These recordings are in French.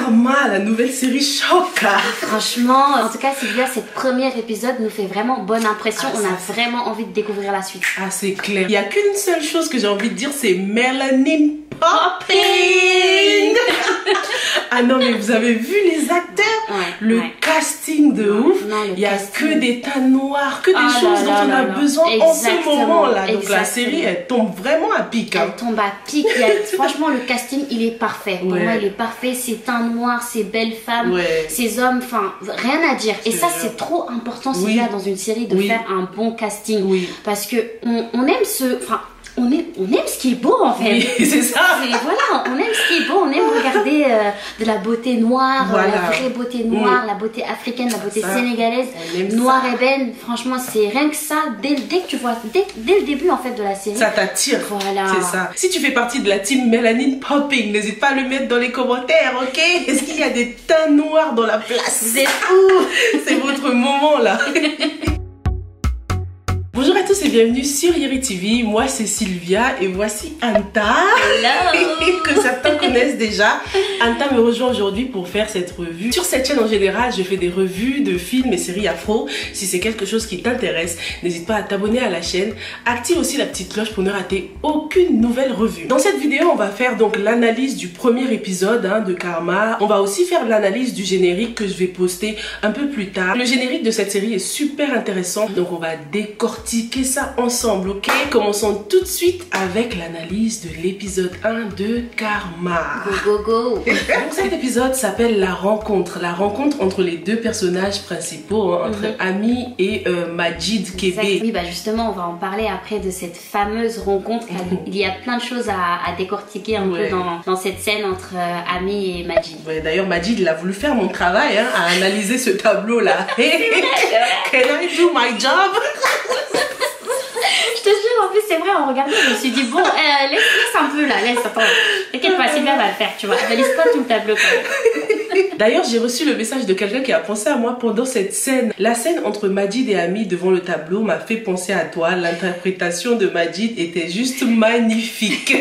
Karma, la nouvelle série choc. Franchement, en tout cas Sylvia, cette premier épisode nous fait vraiment bonne impression. On a vraiment envie de découvrir la suite. Ah, c'est clair. Il n'y a qu'une seule chose que j'ai envie de dire, c'est Melanin Popping. Ah non, mais vous avez vu les acteurs? Le casting de ouf. Il n'y a que des tas noirs, que des choses dont on a besoin en ce moment-là. Donc la série, elle tombe vraiment à pic. Elle tombe à pic. Franchement, le casting, il est parfait. Pour moi, il est parfait. Ces teints noirs, ces belles femmes, ces hommes, enfin, rien à dire. Et ça, c'est trop important, Sylvia, dans une série, de faire un bon casting. Parce que on aime on aime ce qui est beau en fait. Oui, c'est ça. Voilà, on aime ce qui est beau, on aime regarder de la beauté noire, la vraie beauté noire, la beauté africaine, la beauté sénégalaise, noire ébène. Franchement, c'est rien que ça, dès que tu vois, dès le début en fait de la série. Ça t'attire. Voilà. C'est ça. Si tu fais partie de la team Melanin Popping, n'hésite pas à le mettre dans les commentaires, ok? Est-ce qu'il y a des teints noirs dans la place? C'est fou. C'est votre moment là. Bonjour à tous et bienvenue sur Yeri TV, moi c'est Sylvia et voici Anta. Hello. Que certains connaissent déjà. Anta me rejoint aujourd'hui pour faire cette revue. Sur cette chaîne en général, je fais des revues de films et séries afro. Si c'est quelque chose qui t'intéresse, n'hésite pas à t'abonner à la chaîne. Active aussi la petite cloche pour ne rater aucune nouvelle revue. Dans cette vidéo, on va faire donc l'analyse du premier épisode de Karma. On va aussi faire l'analyse du générique que je vais poster un peu plus tard. Le générique de cette série est super intéressant, donc on va décortiquer ça ensemble, ok? Commençons tout de suite avec l'analyse de l'épisode 1 de Karma. Go, go, go. Donc cet épisode s'appelle La rencontre entre les deux personnages principaux, entre Ami et Majid Kébé. Oui, bah justement, on va en parler après de cette fameuse rencontre. Il y a plein de choses à décortiquer un peu dans cette scène entre Ami et Majid. D'ailleurs, Majid, il a voulu faire mon travail, à analyser ce tableau-là. Can I do my job? Je te jure, en plus c'est vrai, en regardant, je me suis dit bon, laisse un peu là, attends, t'inquiète pas, Sylvia va le faire, tu vois, valise pas tout le tableau quand même. D'ailleurs, j'ai reçu le message de quelqu'un qui a pensé à moi pendant cette scène. La scène entre Majid et Ami devant le tableau m'a fait penser à toi. L'interprétation de Majid était juste magnifique.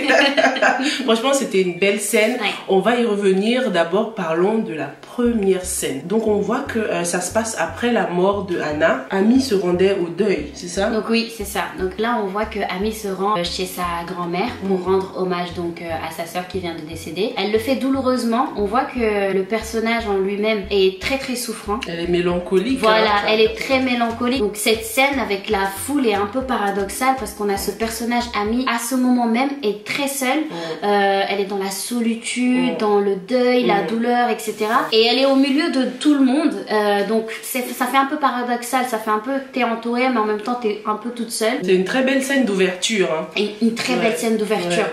Franchement, c'était une belle scène. On va y revenir. D'abord, parlons de la première scène. Donc, on voit que ça se passe après la mort de Anna. Ami se rendait au deuil, c'est ça? Donc oui, c'est ça. Donc là, on voit que Ami se rend chez sa grand-mère pour rendre hommage donc à sa sœur qui vient de décéder. Elle le fait douloureusement. On voit que le personnage en lui-même est très très souffrant. Elle est mélancolique. Voilà, elle est très mélancolique. Donc cette scène avec la foule est un peu paradoxale parce qu'on a ce personnage Ami à ce moment même est très seule. Elle est dans la solitude, dans le deuil, la douleur, etc. Et elle est au milieu de tout le monde. Donc ça fait un peu paradoxal, ça fait un peu t'es entourée mais en même temps t'es un peu toute seule. C'est une très belle scène d'ouverture. Une très belle scène d'ouverture.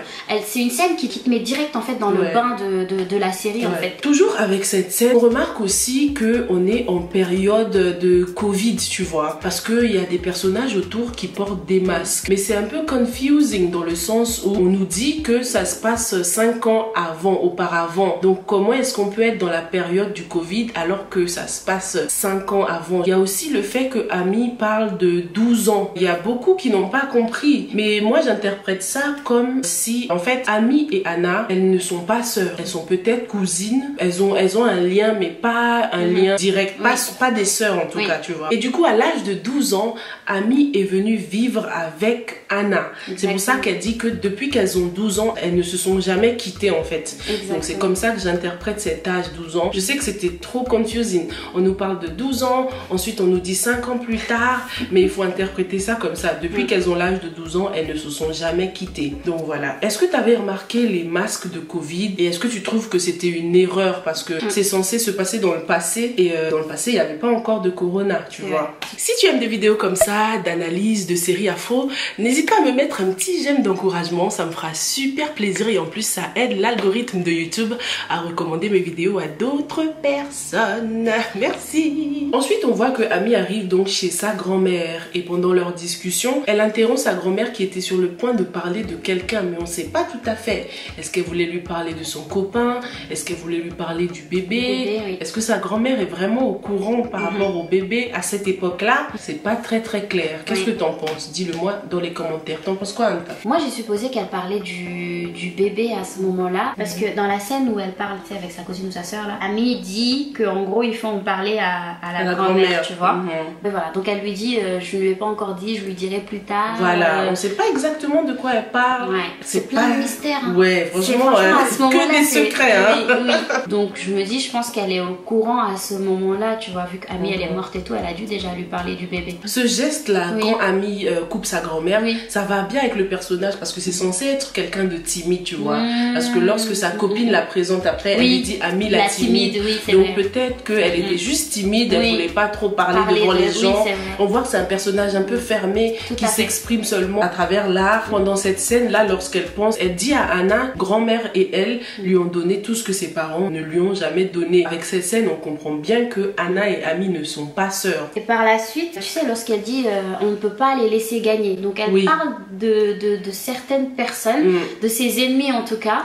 C'est une scène qui te met direct en fait dans le bain de la série en fait. Toujours avec cette scène, on remarque aussi qu'on est en période de Covid, tu vois, parce qu'il y a des personnages autour qui portent des masques. Mais c'est un peu confusing dans le sens où on nous dit que ça se passe 5 ans auparavant. Donc comment est-ce qu'on peut être dans la période du Covid alors que ça se passe 5 ans avant? Il y a aussi le fait que Ami parle de 12 ans. Il y a beaucoup qui n'ont pas compris. Mais moi, j'interprète ça comme si, en fait, Ami et Anna, elles ne sont pas sœurs. Elles sont peut-être cousines. Elles ont un lien, mais pas un lien direct. Pas des sœurs, en tout cas, tu vois. Et du coup, à l'âge de 12 ans, Ami est venue vivre avec Anna. C'est pour ça qu'elle dit que depuis qu'elles ont 12 ans, elles ne se sont jamais quittées, en fait. Donc, c'est comme ça que j'interprète cet âge, 12 ans. Je sais que c'était trop confusing. On nous parle de 12 ans, ensuite on nous dit 5 ans plus tard, mais il faut interpréter ça comme ça. Depuis qu'elles ont l'âge de 12 ans, elles ne se sont jamais quittées. Donc voilà. Est-ce que tu avais remarqué les masques de Covid et est-ce que tu trouves que c'était une erreur parce que c'est censé se passer dans le passé et dans le passé, il n'y avait pas encore de corona, tu vois. Si tu aimes des vidéos comme ça, d'analyse, de séries afro, n'hésite pas à me mettre un petit j'aime d'encouragement, ça me fera super plaisir et en plus ça aide l'algorithme de YouTube à recommander mes vidéos à d'autres personnes. Merci. Ensuite, on voit que Ami arrive donc chez sa grand-mère et pendant leur discussion, elle interrompt sa grand-mère qui était sur le point de parler de quelqu'un, mais on ne sait pas tout à fait. Est-ce qu'elle voulait lui parler de son copain? Est-ce qu'elle voulait lui parler du bébé. Oui. Est-ce que sa grand-mère est vraiment au courant par rapport au bébé à cette époque-là? C'est pas très clair. Qu'est-ce que t'en penses? Dis-le-moi dans les commentaires. T'en penses quoi, Anta? Moi, j'ai supposé qu'elle parlait du bébé à ce moment-là, parce que dans la scène où elle parle, tu sais, avec sa cousine ou sa soeur là, Amy dit qu'en gros ils font parler à la grand-mère, tu vois. Mais voilà, donc elle lui dit, je ne lui ai pas encore dit, je lui dirai plus tard. Voilà, on sait pas exactement de quoi elle parle. Ouais, c'est plein de mystères. Hein. Ouais, franchement, à ce moment-là, que des secrets. Hein. Oui. Donc je me dis, je pense qu'elle est au courant à ce moment-là, tu vois, vu qu'Amy elle est morte et tout, elle a dû déjà lui parler du bébé. Ce geste-là, quand Amy coupe sa grand-mère, ça va bien avec le personnage parce que c'est censé être quelqu'un de timide, tu vois. Parce que lorsque sa copine la présente après, elle lui dit Amy la timide. Donc peut-être qu'elle était juste timide, elle voulait pas trop parler devant les gens. On voit que c'est un personnage un peu fermé qui s'exprime seulement à travers l'art. Pendant cette scène-là, lorsqu'elle pense, elle dit à Anna, grand-mère et elle lui ont donné tout ce que ses parents ne lui ont jamais donné. Avec cette scène, on comprend bien que Anna et Amy ne sont pas sœurs. Et par la suite, tu sais, lorsqu'elle dit on ne peut pas les laisser gagner. Donc elle parle de certaines personnes, de ses ennemis en tout cas.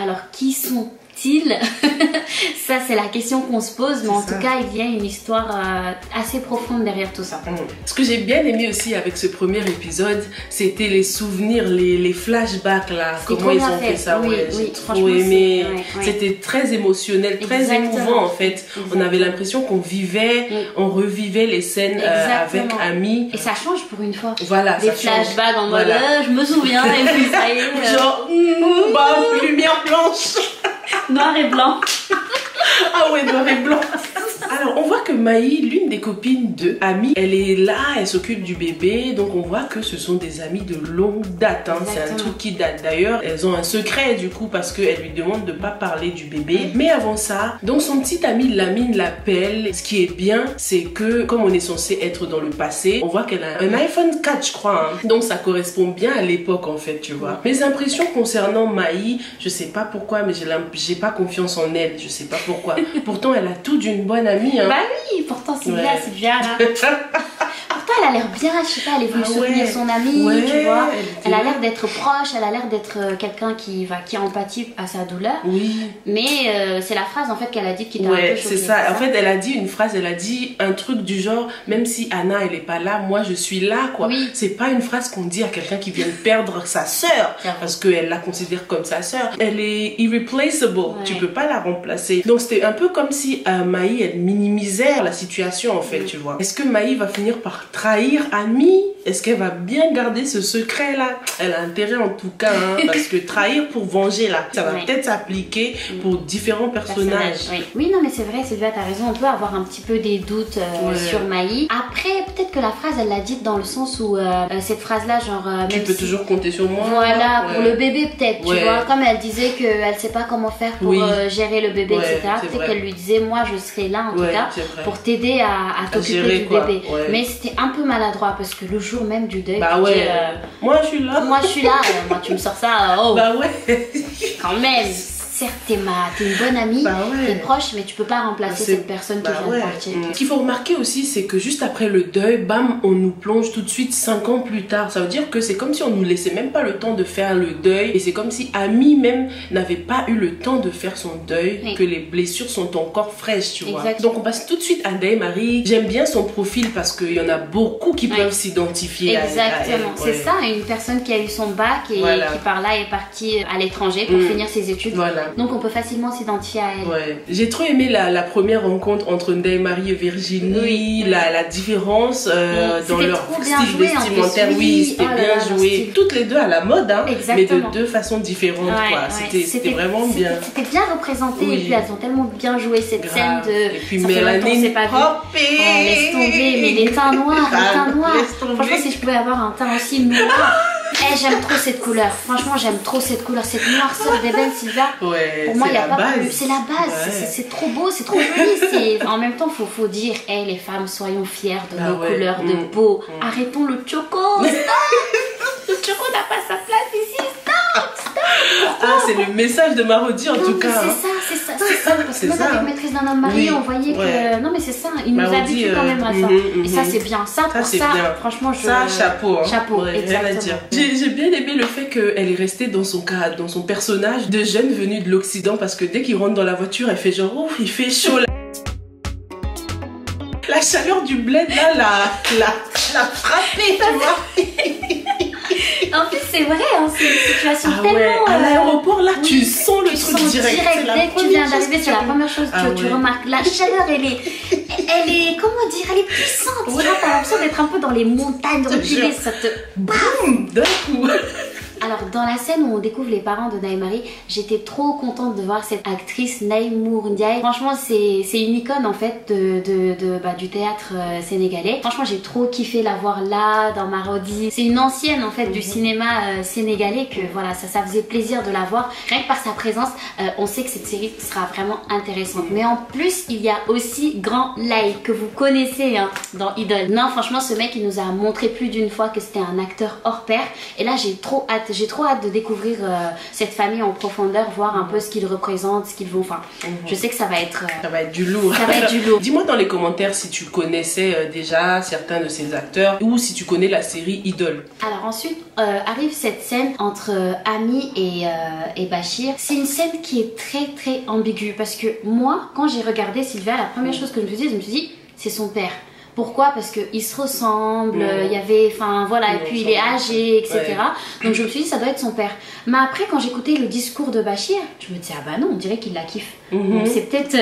Alors qui sont-ils? Ça c'est la question qu'on se pose, mais en tout cas il y a une histoire assez profonde derrière tout ça. Ce que j'ai bien aimé aussi avec ce premier épisode, c'était les souvenirs, les flashbacks là, comment ils ont fait ça. J'ai trop aimé. C'était très émotionnel, très émouvant en fait. On avait l'impression qu'on vivait, on revivait les scènes avec Amy. Et ça change pour une fois. Voilà, des flashbacks en mode je me souviens et puis ça y est. Genre lumière blanche. Noir et blanc. Ah ouais, noir et blanc. Alors, on voit que Maï, l'une des copines de Amy, elle est là, elle s'occupe du bébé. Donc, on voit que ce sont des amies de longue date. Hein. C'est un truc qui date. D'ailleurs, elles ont un secret du coup parce qu'elle lui demande de pas parler du bébé. Mais avant ça, donc son petit ami Lamine l'appelle. Ce qui est bien, c'est que comme on est censé être dans le passé, on voit qu'elle a un iPhone 4, je crois. Hein. Donc, ça correspond bien à l'époque en fait, tu vois. Mes impressions concernant Maï, je sais pas pourquoi, mais j'ai pas confiance en elle. Je sais pas pourquoi. Pourtant, elle a tout d'une bonne amie. Hein. Bah oui, pourtant c'est bien là. Pourtant elle a l'air bien, je sais pas, elle est venue soutenir son amie, tu vois. Elle a l'air d'être proche, elle a l'air d'être quelqu'un qui empathie à sa douleur. Mais c'est la phrase en fait qu'elle a dit qui t'a un peu choquée. C'est ça. En fait, elle a dit une phrase, elle a dit un truc du genre, même si Anna elle est pas là, moi je suis là quoi. C'est pas une phrase qu'on dit à quelqu'un qui vient de perdre sa sœur parce qu'elle la considère comme sa sœur. Elle est irreplaceable, tu peux pas la remplacer. Donc c'était un peu comme si Maï elle minimisait la situation en fait, tu vois. Est-ce que Maï va finir par trahir Amy? Est-ce qu'elle va bien garder ce secret là? Elle a intérêt en tout cas, hein, parce que trahir pour venger là, ça va peut-être s'appliquer pour différents personnages. Oui, non mais c'est vrai, Sylvia, t'as raison, on peut avoir un petit peu des doutes sur Maï. Après, peut-être que la phrase, elle l'a dite dans le sens où cette phrase-là, genre... tu peux toujours compter sur moi. Voilà, pour le bébé peut-être, tu vois, comme elle disait qu'elle sait pas comment faire pour gérer le bébé, etc. Peut-être qu'elle lui disait, moi je serai là en tout cas, pour t'aider à t'occuper du bébé. Mais c'était un peu maladroit parce que le jour même du deuil, moi je suis là. Moi moi tu me sors ça, bah ouais. Quand même. Certes, t'es une bonne amie, t'es proche, mais tu peux pas remplacer cette personne qui vient de partir. Ce qu'il faut remarquer aussi, c'est que juste après le deuil, bam, on nous plonge tout de suite 5 ans plus tard. Ça veut dire que c'est comme si on nous laissait même pas le temps de faire le deuil. Et c'est comme si Amy même n'avait pas eu le temps de faire son deuil, que les blessures sont encore fraîches, tu vois. Donc on passe tout de suite à Day-Marie. J'aime bien son profil parce qu'il y en a beaucoup qui peuvent s'identifier à elle. Exactement, c'est ça, une personne qui a eu son bac et qui par là est partie à l'étranger pour finir ses études. Donc on peut facilement s'identifier à elle. J'ai trop aimé la première rencontre entre Day-Marie et Virginie, la différence dans leur style vestimentaire. C'était bien joué. Toutes les deux à la mode, hein, mais de deux façons différentes. C'était vraiment bien. C'était bien représenté et puis elles ont tellement bien joué cette scène de... Et puis Mélanie, laisse tomber, mais les teints noirs, franchement si je pouvais avoir un teint aussi noir... j'aime trop cette couleur, franchement j'aime trop cette couleur, cette noirceur d'ébène, Sylvia. Pour moi il n'y a pas plus, c'est la base, c'est trop beau, c'est trop joli. En même temps faut dire, les femmes, soyons fiers de nos couleurs de peau. Arrêtons le choco, le choco n'a pas sa place ici, stop. C'est le message de Marodi en tout cas. C'est ça, assez seul. Parce que même avec Maîtresse d'un homme marié, on voyait que... Non mais c'est ça, il nous habitue quand même à ça. Et ça c'est bien. Ça, pour ça, franchement, chapeau. Hein. Chapeau, exactement. J'ai bien aimé le fait qu'elle est restée dans son personnage de jeune venue de l'Occident, parce que dès qu'il rentre dans la voiture, elle fait genre, oh, il fait chaud là. La chaleur du bled là, la frappée, tu vois. En plus, c'est vrai, hein, c'est une situation tellement... Ouais. À l'aéroport, là, tu sens le truc direct. Dès que tu viens d'arriver, c'est la première chose que tu remarques. La chaleur, elle est, comment dire, elle est puissante. Tu vois, t'as l'impression d'être un peu dans les montagnes reculées, ça te... Boum, d'un coup. Alors, dans la scène où on découvre les parents de Naïmari, j'étais trop contente de voir cette actrice Naïmour Ndiaye. Franchement, c'est une icône en fait du théâtre sénégalais. Franchement, j'ai trop kiffé la voir là, dans Marodi. C'est une ancienne en fait du cinéma sénégalais que voilà, ça faisait plaisir de la voir. Rien que par sa présence, on sait que cette série sera vraiment intéressante. Mais en plus, il y a aussi Grand Laye, que vous connaissez hein, dans Idol. Non, franchement, ce mec, il nous a montré plus d'une fois que c'était un acteur hors pair. Et là, j'ai trop hâte de découvrir cette famille en profondeur, voir un peu ce qu'ils représentent, ce qu'ils vont... Enfin, je sais que ça va être... ça va être du lourd. Ça va être du lourd. Dis-moi dans les commentaires si tu connaissais déjà certains de ces acteurs ou si tu connais la série Idol. Alors ensuite, arrive cette scène entre Ami et Bachir. C'est une scène qui est très très ambiguë parce que moi, quand j'ai regardé Sylvia, la première chose que je me suis dit, c'est son père. Pourquoi? Parce qu'ils se ressemblent, il y avait, enfin voilà, et puis il est âgé, etc. Donc je me suis dit, ça doit être son père. Mais après, quand j'écoutais le discours de Bachir, je me disais, ah bah non, on dirait qu'il la kiffe. Donc c'est peut-être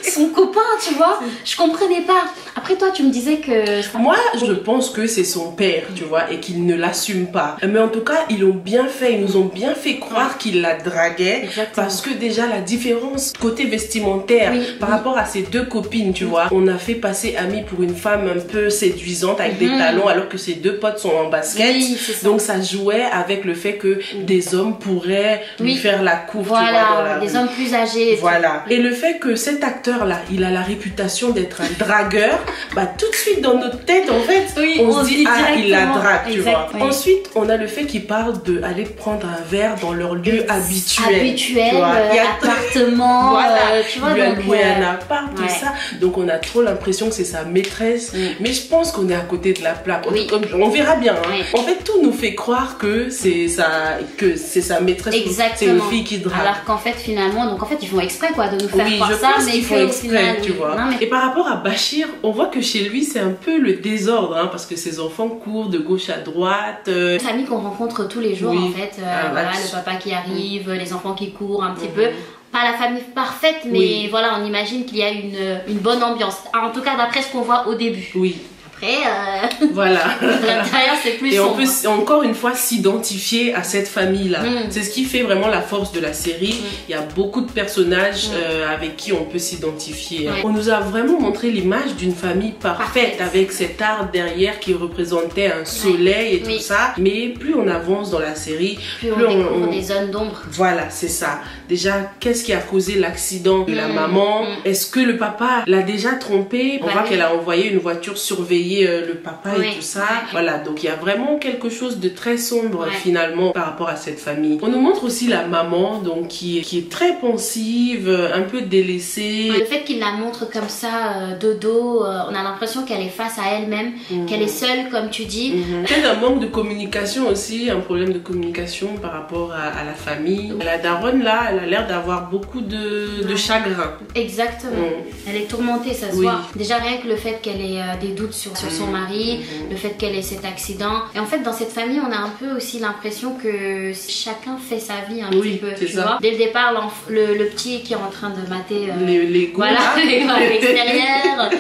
son copain, tu vois. Je comprenais pas. Après toi, tu me disais que... Moi, je pense que c'est son père, tu vois, et qu'il ne l'assume pas. Mais en tout cas, ils nous ont bien fait croire qu'il la draguait. Exactement. Parce que déjà, la différence côté vestimentaire par rapport à ses deux copines, tu vois, on a fait passer Ami pour une femme un peu séduisante avec des talons alors que ses deux potes sont en basket. Donc ça jouait avec le fait que des hommes pourraient lui faire la cour, voilà, tu vois, dans la des rue. hommes plus âgés. Voilà. Et le fait que cet acteur-là, il a la réputation d'être un dragueur, bah tout de suite dans notre tête, en fait, on se dit, ah, il la drague, tu vois. Ensuite, on a le fait qu'il parle d'aller prendre un verre dans leur lieu habituel. Tu vois. Appartement, voilà. tu vois. Il lui a donc, loué un appart, tout ça. Donc on a trop l'impression que c'est sa maîtresse. Mais je pense qu'on est à côté de la plaque. On verra bien. Hein. En fait, tout nous fait croire que c'est sa maîtresse. Exactement. C'est une fille qui drague. Alors qu'en fait, finalement, donc en fait, ils font exprès quoi, de nous faire croire ça, mais ils font exprès, tu vois. Non, mais... Et par rapport à Bachir, on voit que chez lui, c'est un peu le désordre, hein, parce que ses enfants courent de gauche à droite. Une famille qu'on rencontre tous les jours, en fait. Voilà, le papa qui arrive, les enfants qui courent un petit peu. Pas la famille parfaite, mais voilà, on imagine qu'il y a une bonne ambiance. En tout cas, d'après ce qu'on voit au début. Oui. Après, voilà. L'intérieur c'est plus sombre. Et on peut encore une fois s'identifier à cette famille-là. C'est ce qui fait vraiment la force de la série. Il y a beaucoup de personnages avec qui on peut s'identifier. On nous a vraiment montré l'image d'une famille parfaite avec cet arbre derrière qui représentait un soleil et tout ça. Mais plus on avance dans la série, plus on découvre des zones d'ombre. Voilà, c'est ça. Déjà, qu'est-ce qui a causé l'accident de la maman? Est-ce que le papa l'a déjà trompée? On voit qu'elle a envoyé une voiture surveiller le papa et tout ça. Voilà, donc il y a vraiment quelque chose de très sombre finalement par rapport à cette famille. On nous montre aussi la maman donc qui est très pensive, un peu délaissée. Le fait qu'il la montre comme ça de dos, on a l'impression qu'elle est face à elle-même, qu'elle est seule comme tu dis. Peut-être un manque de communication aussi, un problème de communication par rapport à la famille. La daronne là, elle a l'air d'avoir beaucoup de chagrin. Exactement. Elle est tourmentée, ça se voit. Déjà rien que le fait qu'elle ait des doutes sur son mari, le fait qu'elle ait cet accident. Et en fait, dans cette famille, on a un peu aussi l'impression que chacun fait sa vie un petit peu, tu vois. Dès le départ, le petit qui est en train de mater les goûts, voilà, à l'extérieur.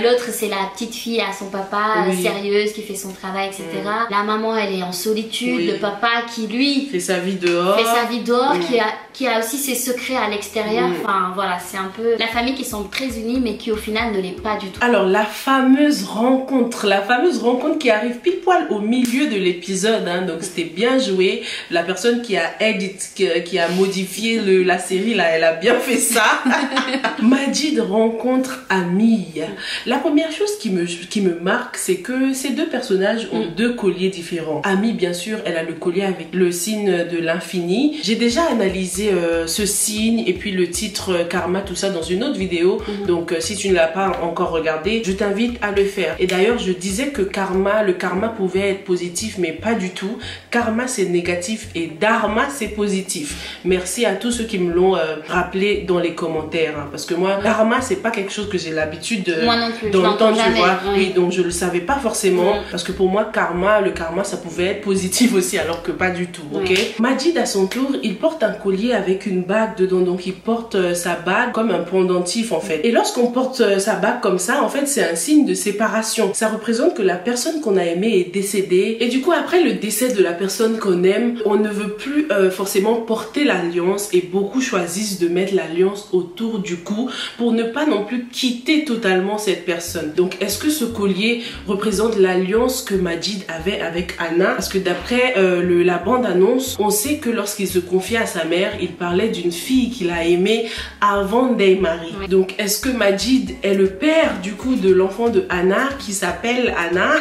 L'autre, c'est la petite fille à son papa, sérieuse, qui fait son travail, etc. La maman, elle est en solitude. Le papa qui, lui, fait sa vie dehors. Qui a aussi ses secrets à l'extérieur. Enfin, voilà, c'est un peu la famille qui semble très unie, mais qui au final ne l'est pas du tout. Alors, la fameuse rencontre, la fameuse rencontre qui arrive pile poil au milieu de l'épisode, hein. Donc c'était bien joué. La personne qui a qui a modifié la série là, elle a bien fait ça. Majid rencontre Ami. La première chose qui me marque, c'est que ces deux personnages ont deux colliers différents. Ami, bien sûr, elle a le collier avec le signe de l'infini. J'ai déjà analysé ce signe et puis le titre Karma, tout ça dans une autre vidéo. Donc si tu ne l'as pas encore regardé, je t'invite à le faire. Et d'ailleurs, je disais que le karma pouvait être positif, mais pas du tout. Karma, c'est négatif et dharma, c'est positif. Merci à tous ceux qui me l'ont rappelé dans les commentaires, hein, parce que moi, dharma, c'est pas quelque chose que j'ai l'habitude d'entendre, tu vois. Oui, donc je le savais pas forcément, parce que pour moi, le karma, ça pouvait être positif aussi, alors que pas du tout, ok? Majid, à son tour, il porte un collier avec une bague dedans, donc il porte sa bague comme un pendentif, en fait. Et lorsqu'on porte sa bague comme ça, en fait, c'est un signe de séparation. Ça représente que la personne qu'on a aimée est décédée, et du coup, après le décès de la personne qu'on aime, on ne veut plus forcément porter l'alliance, et beaucoup choisissent de mettre l'alliance autour du cou pour ne pas non plus quitter totalement cette personne. Donc, est-ce que ce collier représente l'alliance que Majid avait avec Anna? Parce que d'après la bande-annonce, on sait que lorsqu'il se confiait à sa mère, il parlait d'une fille qu'il a aimée avant Day-Marie. Donc, est-ce que Majid est le père du coup de l'enfant de Anna qui s'appelle Anna?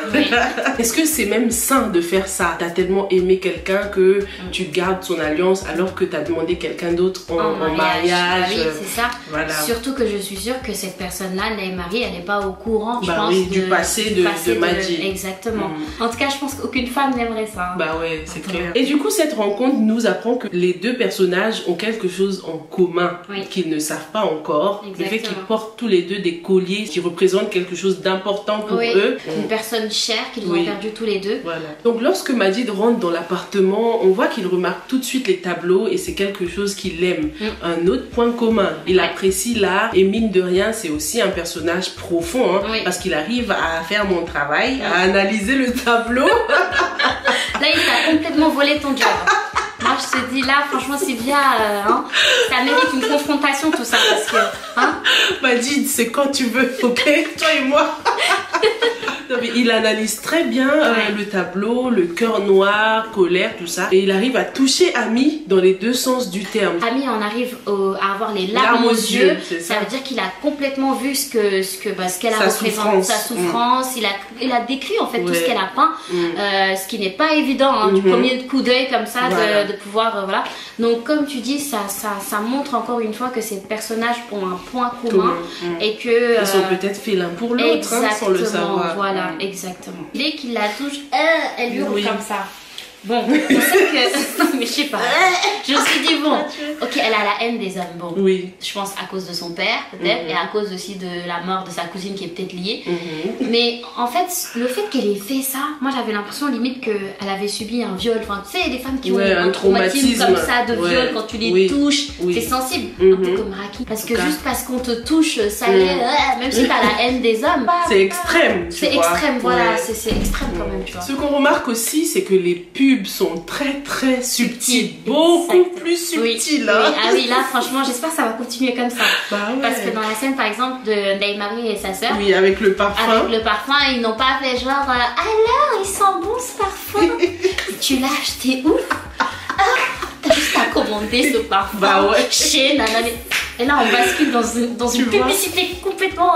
Est-ce que c'est même sain de faire ça? T'as tellement aimé quelqu'un que tu gardes son alliance alors que t'as demandé quelqu'un d'autre en mariage. Oui, c'est ça. Voilà. Surtout que je suis sûre que cette personne-là, Day-Marie, elle n'est pas au courant, je pense, du passé de Majid. Exactement. En tout cas, je pense qu'aucune femme n'aimerait ça. Bah ouais, c'est clair. Et du coup, cette rencontre nous apprend que les deux personnages ont quelque chose en commun qu'ils ne savent pas encore. Exactement. Le fait qu'ils portent tous les deux des colliers qui représentent quelque chose d'important pour eux. Une personne chère qu'ils ont perdu tous les deux. Voilà. Donc lorsque Majid rentre dans l'appartement, on voit qu'il remarque tout de suite les tableaux et c'est quelque chose qu'il aime. Un autre point commun, il apprécie l'art et mine de rien, c'est aussi un personnage profond, hein, parce qu'il arrive à faire mon travail, à analyser le tableau. Là, il t'a complètement volé ton job. Moi, je te dis là, franchement, Sylvia, ça mérite une confrontation tout ça, parce que... Majid, c'est quand tu veux, ok? Toi et moi. Non, mais il analyse très bien le tableau, le cœur noir, colère, tout ça. Et il arrive à toucher Ami dans les deux sens du terme. Ami en arrive à avoir les larmes aux yeux. Ça veut dire qu'il a complètement vu ce qu'elle a représenté, sa souffrance. Il a décrit en fait tout ce qu'elle a peint, ce qui n'est pas évident, hein, du premier coup d'œil comme ça, de pouvoir... voilà. Donc comme tu dis, ça montre encore une fois que ces personnages ont un point commun et que... Ils sont peut-être faits l'un pour l'autre, hein, sans le savoir. Voilà, exactement. Dès qu'il la touche, elle hurle comme ça. Bon, on sait que... Non, mais je sais pas. Je me suis dit, bon, ok, elle a la haine des hommes. Bon, je pense à cause de son père, peut-être, et à cause aussi de la mort de sa cousine qui est peut-être liée. Mais en fait, le fait qu'elle ait fait ça, moi j'avais l'impression limite qu'elle avait subi un viol. Enfin, tu sais, des femmes qui ont un traumatisme comme ça de viol, quand tu les touches, c'est sensible. Un peu comme Raki. Parce que juste parce qu'on te touche, ça y est, même si t'as la haine des hommes, c'est extrême. C'est extrême, voilà, c'est extrême quand même, tu vois. Ce qu'on remarque aussi, c'est que les pubs sont très subtils, beaucoup plus subtils. Hein. Ah oui, là franchement j'espère que ça va continuer comme ça. Parce que dans la scène par exemple de Day-Marie et sa soeur, avec le parfum, ils n'ont pas fait genre alors il sent bon ce parfum. Tu l'as acheté où? T'as juste à commander ce parfum chez Nanane. Et là on bascule dans une publicité complètement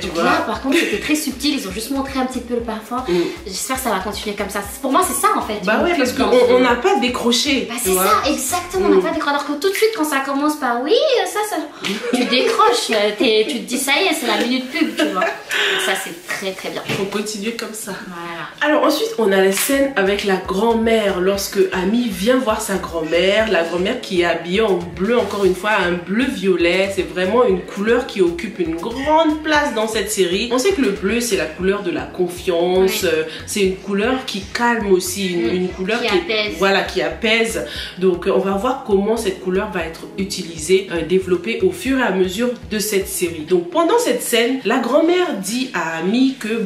tu vois. Là par contre c'était très subtil, ils ont juste montré un petit peu le parfum. J'espère que ça va continuer comme ça. Pour moi c'est ça en fait. Parce qu'on n'a pas décroché. C'est ça, exactement, on n'a pas décroché. Alors que tout de suite quand ça commence par ça tu décroches, tu te dis ça y est, c'est la minute pub, tu vois. Donc ça c'est très bien. Faut continuer comme ça. Voilà. Alors ensuite on a la scène avec la grand-mère lorsque Ami vient voir sa grand-mère, la grand-mère qui est habillée en bleu, encore une fois un bleu violet. C'est vraiment une couleur qui occupe une grande place dans cette série. On sait que le bleu c'est la couleur de la confiance, c'est une couleur qui calme aussi, une couleur qui apaise. Donc on va voir comment cette couleur va être utilisée, développée au fur et à mesure de cette série. Donc pendant cette scène, la grand-mère dit à Ami dit que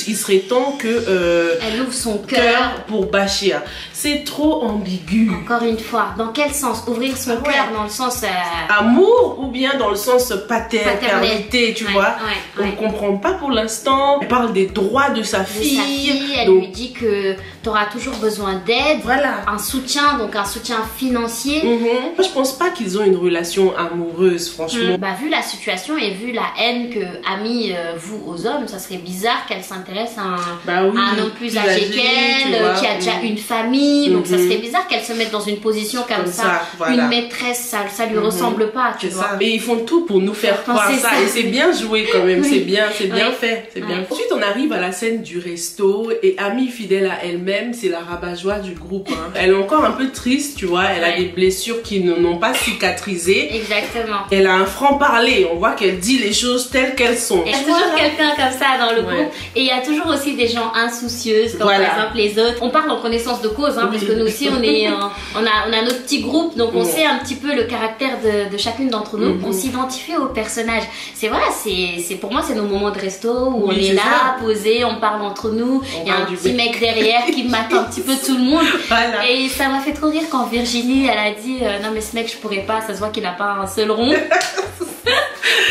il serait temps que elle ouvre son cœur pour Bashir. C'est trop ambigu. Encore une fois, dans quel sens? Ouvrir son cœur dans le sens... amour ou bien dans le sens paternité, tu vois. On ne comprend pas pour l'instant. Elle parle des droits de sa fille. Elle lui dit que tu auras toujours besoin d'aide. Voilà. Un soutien, donc un soutien financier. Moi, je pense pas qu'ils ont une relation amoureuse, franchement. Bah, vu la situation et vu la haine que Amy voue aux hommes, ça serait bizarre qu'elle s'intéresse à un homme plus âgé qu'elle, qui a déjà une famille. Donc ça serait bizarre qu'elle se mette dans une position comme ça. Voilà. Une maîtresse, ça lui ressemble pas, tu vois. Et ils font tout pour nous faire croire ça. Et c'est bien joué quand même, c'est bien fait. Ensuite, on arrive à la scène du resto et Amy, fidèle à elle-même, c'est la rabat-joie du groupe. Elle est encore un peu triste, tu vois. Elle a des blessures qui n'ont pas cicatrisé. Exactement. Elle a un franc-parler. On voit qu'elle dit les choses telles qu'elles sont. Il y a toujours quelqu'un comme ça dans le groupe. Et il y a toujours aussi des gens insoucieuses, comme par exemple les autres. On parle en connaissance de cause, parce que nous aussi, on a notre petit groupe, donc on sait un petit peu le caractère de chacune d'entre nous. On s'identifie aux personnages. C'est voilà, c'est pour moi, c'est nos moments de resto où on est là, posé, on parle entre nous. Il y a un petit mec derrière qui mate un petit peu tout le monde. Voilà. Et ça m'a fait trop rire quand Virginie, elle a dit non mais ce mec, je pourrais pas, ça se voit qu'il n'a pas un seul rond.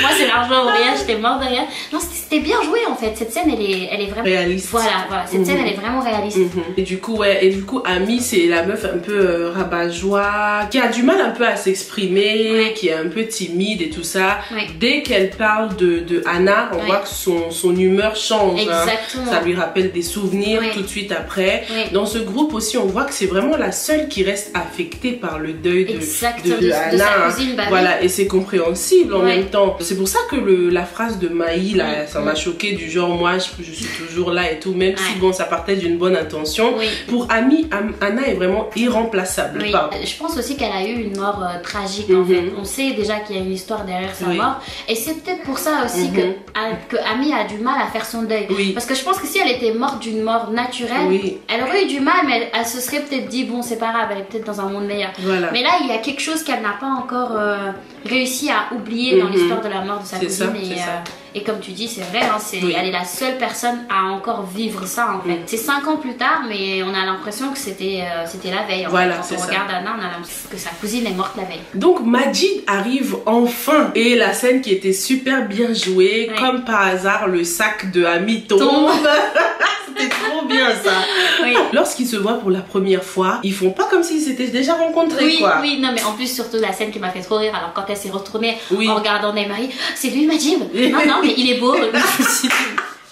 Moi, c'est l'argent ou rien, j'étais morte de rire. Non, c'était bien joué en fait. Cette scène, elle est vraiment réaliste. Voilà. Cette scène, elle est vraiment réaliste. Et du coup, Amy, c'est la meuf un peu rabat-joie, qui a du mal un peu à s'exprimer, qui est un peu timide et tout ça. Dès qu'elle parle de Anna, on voit que son humeur change. Exactement. Ça lui rappelle des souvenirs tout de suite après. Dans ce groupe aussi, on voit que c'est vraiment la seule qui reste affectée par le deuil de Anna. De sa cousine, voilà, et c'est compréhensible en même temps. C'est pour ça que la phrase de Maï, là, ça m'a choqué du genre, moi, je suis toujours là et tout, même si, bon, ça partait d'une bonne intention. Pour Amy, Anna est vraiment irremplaçable. Je pense aussi qu'elle a eu une mort tragique, en fait. On sait déjà qu'il y a une histoire derrière sa mort. Et c'est peut-être pour ça aussi que Amy a du mal à faire son deuil. Parce que je pense que si elle était morte d'une mort naturelle, elle aurait eu du mal, mais elle se serait peut-être dit, bon, c'est pas grave, elle est peut-être dans un monde meilleur. Mais là, il y a quelque chose qu'elle n'a pas encore réussi à oublier dans l'histoire de la mort de sa cousine. Et comme tu dis, c'est vrai, elle est la seule personne à encore vivre ça en fait. C'est 5 ans plus tard, mais on a l'impression que c'était la veille. Voilà, quand on regarde Anna, on a l'impression que sa cousine est morte la veille. Donc Majid arrive enfin et la scène qui était super bien jouée, comme par hasard, le sac de Amy tombe. C'était trop bien ça. Lorsqu'ils se voient pour la première fois, ils font pas comme s'ils s'étaient déjà rencontrés. Oui, non mais en plus surtout la scène qui m'a fait trop rire. Alors quand elle s'est retournée en regardant Naïmari, c'est lui Majid. Non mais il est beau.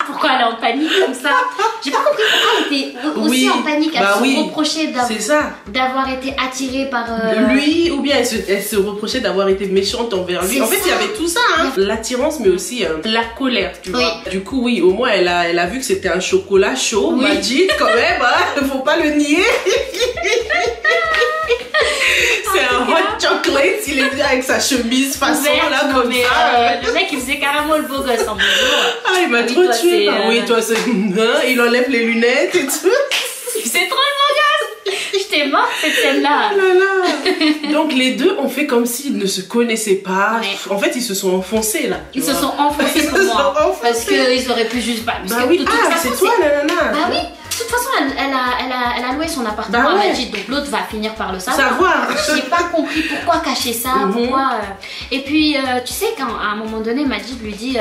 Pourquoi elle est en panique comme ça? J'ai pas compris pourquoi elle était aussi en panique. Elle se reprochait d'avoir été attirée par lui, ou bien elle se reprochait d'avoir été méchante envers lui. En fait, il y avait tout ça, l'attirance, mais aussi la colère, tu vois. Du coup, au moins elle a vu que c'était un chocolat chaud, Majid quand même, faut pas le nier. C'est un hot chocolate, il est venu avec sa chemise façon là comme ça. Le mec il faisait carrément le beau gosse en bonjour. Il m'a trop tué. Oui, toi c'est... il enlève les lunettes et tout. C'est trop le beau gosse. J'étais morte cette scène-là. Donc les deux ont fait comme s'ils ne se connaissaient pas. En fait ils se sont enfoncés là. Ils se sont enfoncés pour moi. Parce qu'ils auraient pu juste... c'est toi nanana. Bah oui. De toute façon, elle a loué son appartement à Majid, donc l'autre va finir par le savoir. J'ai pas compris pourquoi cacher ça, pourquoi. Et puis, tu sais, quand à un moment donné, Majid lui dit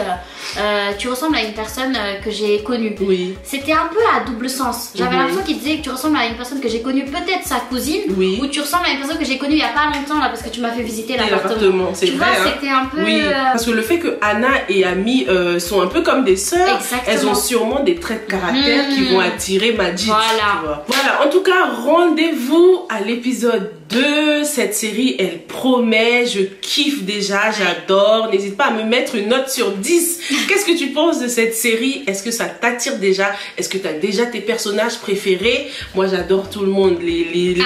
tu ressembles à une personne que j'ai connue. C'était un peu à double sens. J'avais l'impression qu'il disait que tu ressembles à une personne que j'ai connue, peut-être sa cousine, ou tu ressembles à une personne que j'ai connue il y a pas longtemps, là, parce que tu m'as fait visiter l'appartement. C'est vrai. C'était un peu. Parce que le fait que Anna et Amy sont un peu comme des sœurs, elles ont sûrement des traits de caractère qui vont attirer Majid. Voilà, en tout cas, rendez-vous à l'épisode 2. Cette série, elle promet, je kiffe déjà, j'adore. N'hésite pas à me mettre une note sur 10. Qu'est-ce que tu penses de cette série? Est-ce que ça t'attire déjà? Est-ce que tu as déjà tes personnages préférés? Moi, j'adore tout le monde. Les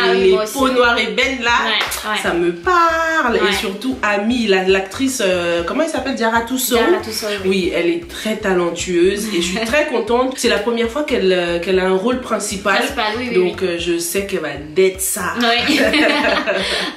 peaux noires et belles là, ça me parle. Et surtout, Amy, l'actrice, comment elle s'appelle? Diarra Tusso. Oui, elle est très talentueuse et je suis très contente. C'est la première fois qu'elle a un rôle principal. Donc, je sais qu'elle va d'être ça.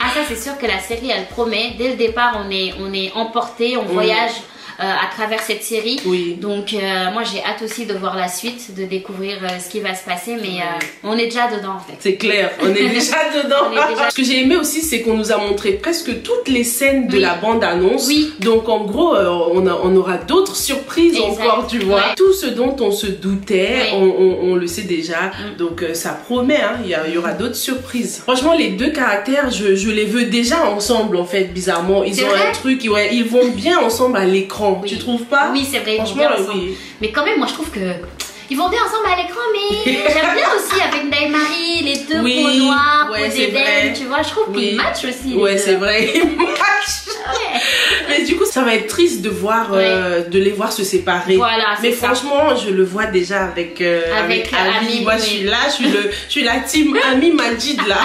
Ah, ça, c'est sûr que la série, elle promet. Dès le départ, on est emporté, on voyage à travers cette série. Oui. Donc moi j'ai hâte aussi de voir la suite, de découvrir ce qui va se passer, mais on est déjà dedans en fait. C'est clair, on est déjà dedans. On est déjà... Ce que j'ai aimé aussi, c'est qu'on nous a montré presque toutes les scènes de la bande-annonce. Oui. Donc en gros, on aura d'autres surprises encore, tu vois. Ouais. Tout ce dont on se doutait, on le sait déjà. Donc ça promet, hein. Il y aura d'autres surprises. Franchement, les deux caractères, je les veux déjà ensemble en fait, bizarrement. Ils ont un truc, ils vont bien ensemble à l'écran. Tu trouves pas? Oui, c'est vrai, ils vont bien ensemble. Mais quand même, moi je trouve que ils vont bien ensemble à l'écran, mais j'aime bien aussi avec Naïmari, les deux peaux noires, peau d'ébène, tu vois, je trouve qu'ils matchent aussi. Ouais, c'est vrai, ils matchent. Ouais. Mais du coup, ça va être triste de voir, de les voir se séparer. Voilà, mais franchement, je le vois déjà avec Ami. Moi, je suis là, je suis la team Ami Majid là.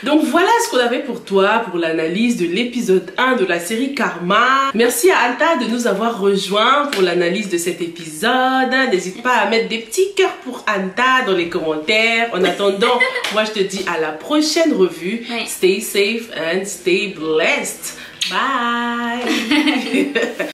Donc voilà ce qu'on avait pour toi pour l'analyse de l'épisode 1 de la série Karma. Merci à Anta de nous avoir rejoints pour l'analyse de cet épisode. N'hésite pas à mettre des petits cœurs pour Anta dans les commentaires. En attendant, moi je te dis à la prochaine revue. Stay safe and stay blessed. Bye.